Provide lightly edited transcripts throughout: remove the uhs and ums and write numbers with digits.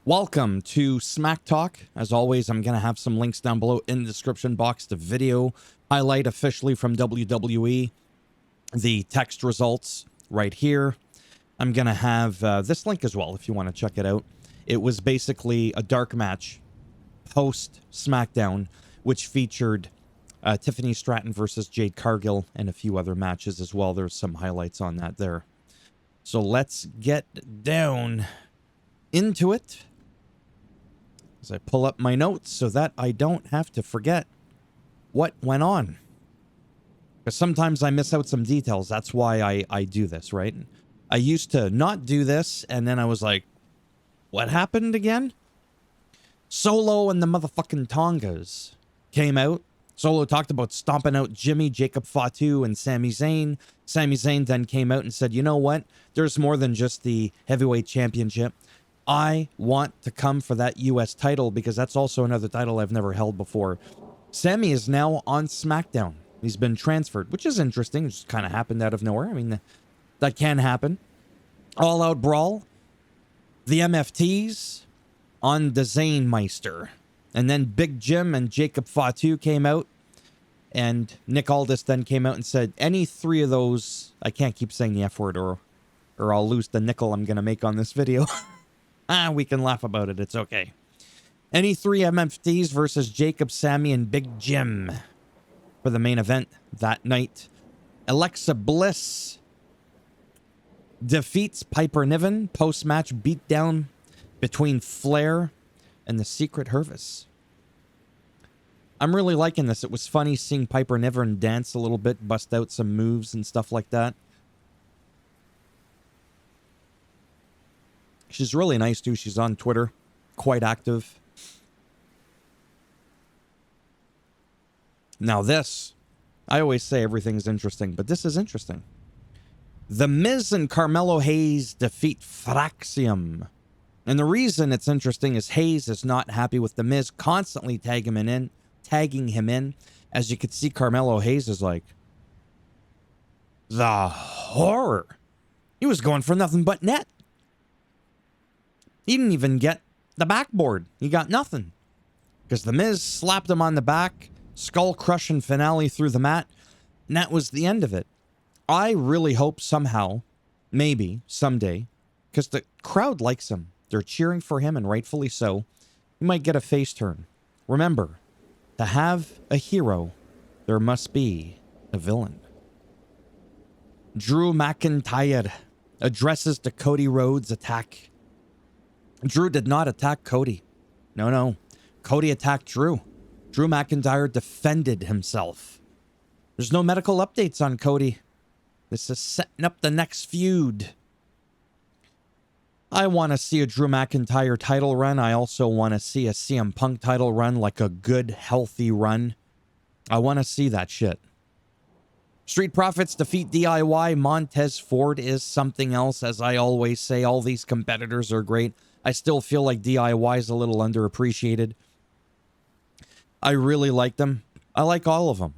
Welcome to Smack Talk. As always, I'm going to have some links down below in the description box to video highlight officially from WWE. The text results right here. I'm going to have this link as well if you want to check it out. It was basically a dark match post SmackDown, which featured Tiffany Stratton versus Jade Cargill and a few other matches as well. There's some highlights on that there. So let's get down into it as I pull up my notes so that I don't have to forget what went on. Because sometimes I miss out some details. That's why I do this, right? I used to not do this, and then I was like, what happened again? Solo and the motherfucking Tongas came out. Solo talked about stomping out Jimmy, Jacob Fatu, and Sami Zayn. Sami Zayn then came out and said, you know what? There's more than just the heavyweight championship. I want to come for that U.S. title because that's also another title I've never held before. Sami is now on SmackDown. He's been transferred, which is interesting. It just kind of happened out of nowhere. I mean, that can happen. All Out Brawl. The MFTs on the Zaynmeister. And then Big Jim and Jacob Fatu came out. And Nick Aldis then came out and said, any three of those, I can't keep saying the F word or I'll lose the nickel I'm going to make on this video. We can laugh about it. It's okay. Any three MFTs versus Jacob, Sami, and Big Jim for the main event that night. Alexa Bliss defeats Piper Niven. Post-match beatdown between Flair and the Secret Hervis. I'm really liking this. It was funny seeing Piper Niven dance a little bit, bust out some moves and stuff like that. She's really nice, too. She's on Twitter. Quite active. Now this, I always say everything's interesting, but this is interesting. The Miz and Carmelo Hayes defeat Fraxium. And the reason it's interesting is Hayes is not happy with The Miz constantly tagging him in. As you can see, Carmelo Hayes is like, the horror. He was going for nothing but net. He didn't even get the backboard. He got nothing. Because The Miz slapped him on the back, skull-crushing finale through the mat, and that was the end of it. I really hope somehow, maybe, someday, because the crowd likes him. They're cheering for him, and rightfully so. He might get a face turn. Remember, to have a hero, there must be a villain. Drew McIntyre addresses the Cody Rhodes attack. Drew did not attack Cody. No. Cody attacked Drew. Drew McIntyre defended himself. There's no medical updates on Cody. This is setting up the next feud. I want to see a Drew McIntyre title run. I also want to see a CM Punk title run, like a good, healthy run. I want to see that shit. Street Profits defeat DIY. Montez Ford is something else. As I always say, all these competitors are great. I still feel like DIY is a little underappreciated. I really like them. I like all of them.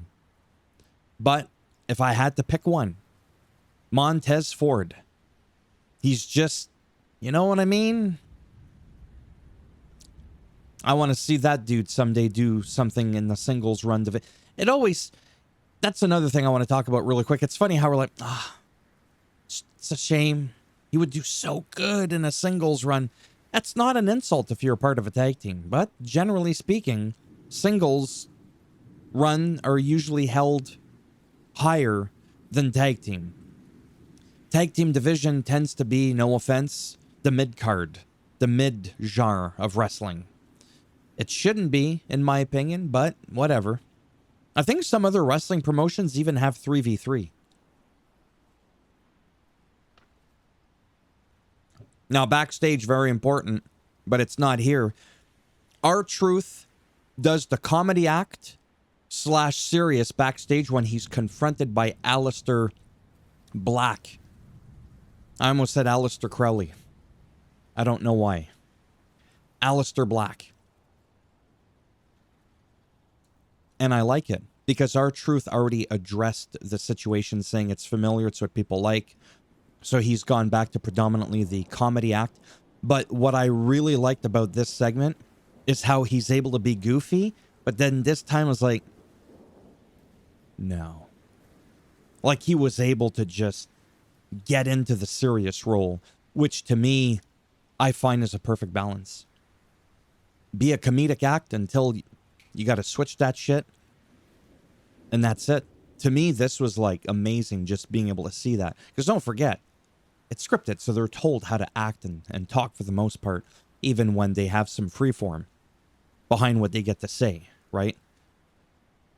But if I had to pick one, Montez Ford. He's just, you know what I mean? I want to see that dude someday do something in the singles run. It always, that's another thing I want to talk about really quick. It's funny how we're like, it's a shame. He would do so good in a singles run. That's not an insult if you're a part of a tag team. But generally speaking, singles run are usually held higher than tag team. Tag team division tends to be, no offense, the mid-card, the mid-genre of wrestling. It shouldn't be, in my opinion, but whatever. I think some other wrestling promotions even have 3v3. Now, backstage, very important, but it's not here. R-Truth does the comedy act / serious backstage when he's confronted by Aleister Black. I almost said Aleister Crowley. I don't know why. Aleister Black. And I like it because R-Truth already addressed the situation, saying it's familiar, it's what people like. So he's gone back to predominantly the comedy act. But what I really liked about this segment is how he's able to be goofy, but then this time was like, no. Like he was able to just get into the serious role, which to me, I find is a perfect balance. Be a comedic act until you got to switch that shit, and that's it. To me, this was like amazing just being able to see that. Because don't forget, it's scripted, so they're told how to act and talk for the most part, even when they have some freeform behind what they get to say, right?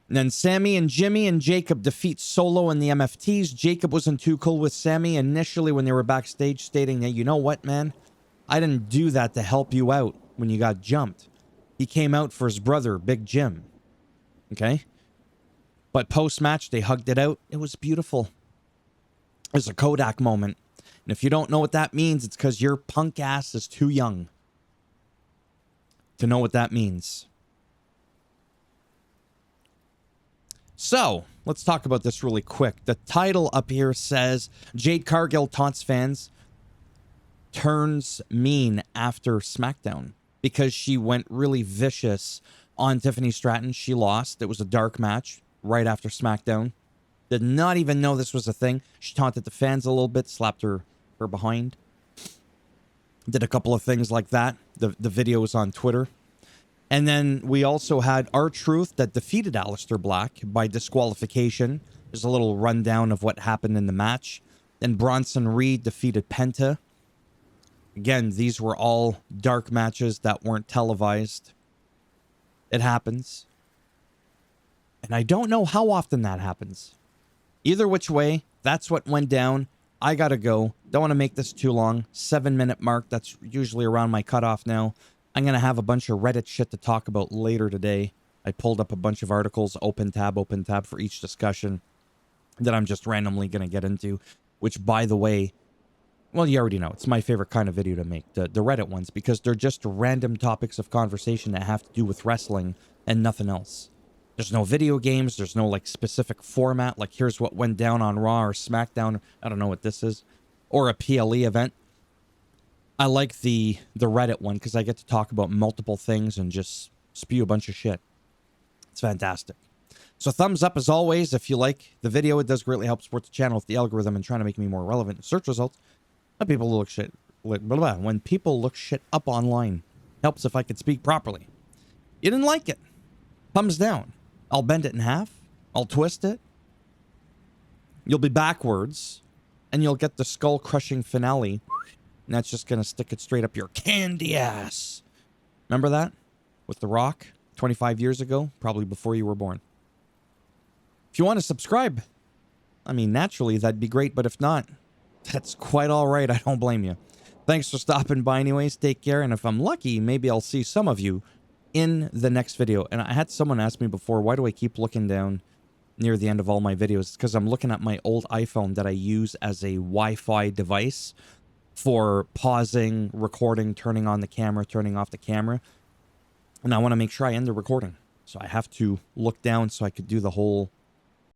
And then Sammy and Jimmy and Jacob defeat Solo and the MFTs. Jacob wasn't too cool with Sammy initially when they were backstage, stating that, you know what, man? I didn't do that to help you out when you got jumped. He came out for his brother, Big Jim. Okay? But post-match, they hugged it out. It was beautiful. It was a Kodak moment. And if you don't know what that means, it's because your punk ass is too young to know what that means. So, let's talk about this really quick. The title up here says, Jade Cargill taunts fans, turns mean after SmackDown. Because she went really vicious on Tiffany Stratton. She lost. It was a dark match right after SmackDown. Did not even know this was a thing. She taunted the fans a little bit, slapped her behind. Did a couple of things like that. The video was on Twitter. And then we also had R-Truth that defeated Aleister Black by disqualification. There's a little rundown of what happened in the match. Then Bronson Reed defeated Penta. Again, these were all dark matches that weren't televised. It happens. And I don't know how often that happens. Either which way, that's what went down. I gotta go. Don't want to make this too long. 7-minute mark. That's usually around my cutoff now. I'm going to have a bunch of Reddit shit to talk about later today. I pulled up a bunch of articles, open tab for each discussion that I'm just randomly going to get into. Which, by the way, well, you already know. It's my favorite kind of video to make, the Reddit ones, because they're just random topics of conversation that have to do with wrestling and nothing else. There's no video games. There's no, like, specific format. Like, here's what went down on Raw or SmackDown. I don't know what this is. Or a PLE event. I like the Reddit one because I get to talk about multiple things and just spew a bunch of shit. It's fantastic. So thumbs up as always if you like the video. It does greatly help support the channel with the algorithm and trying to make me more relevant in search results. When people look shit, when people look shit up online, helps if I could speak properly. You didn't like it? Thumbs down. I'll bend it in half. I'll twist it. You'll be backwards, and you'll get the skull-crushing finale. And that's just going to stick it straight up your candy ass. Remember that? With The Rock 25 years ago, probably before you were born. If you want to subscribe, I mean, naturally, that'd be great. But if not, that's quite all right. I don't blame you. Thanks for stopping by anyways. Take care. And if I'm lucky, maybe I'll see some of you in the next video. And I had someone ask me before, why do I keep looking down near the end of all my videos? It's because I'm looking at my old iPhone that I use as a Wi-Fi device for pausing, recording, turning on the camera, turning off the camera. And I want to make sure I end the recording. So I have to look down so I could do the whole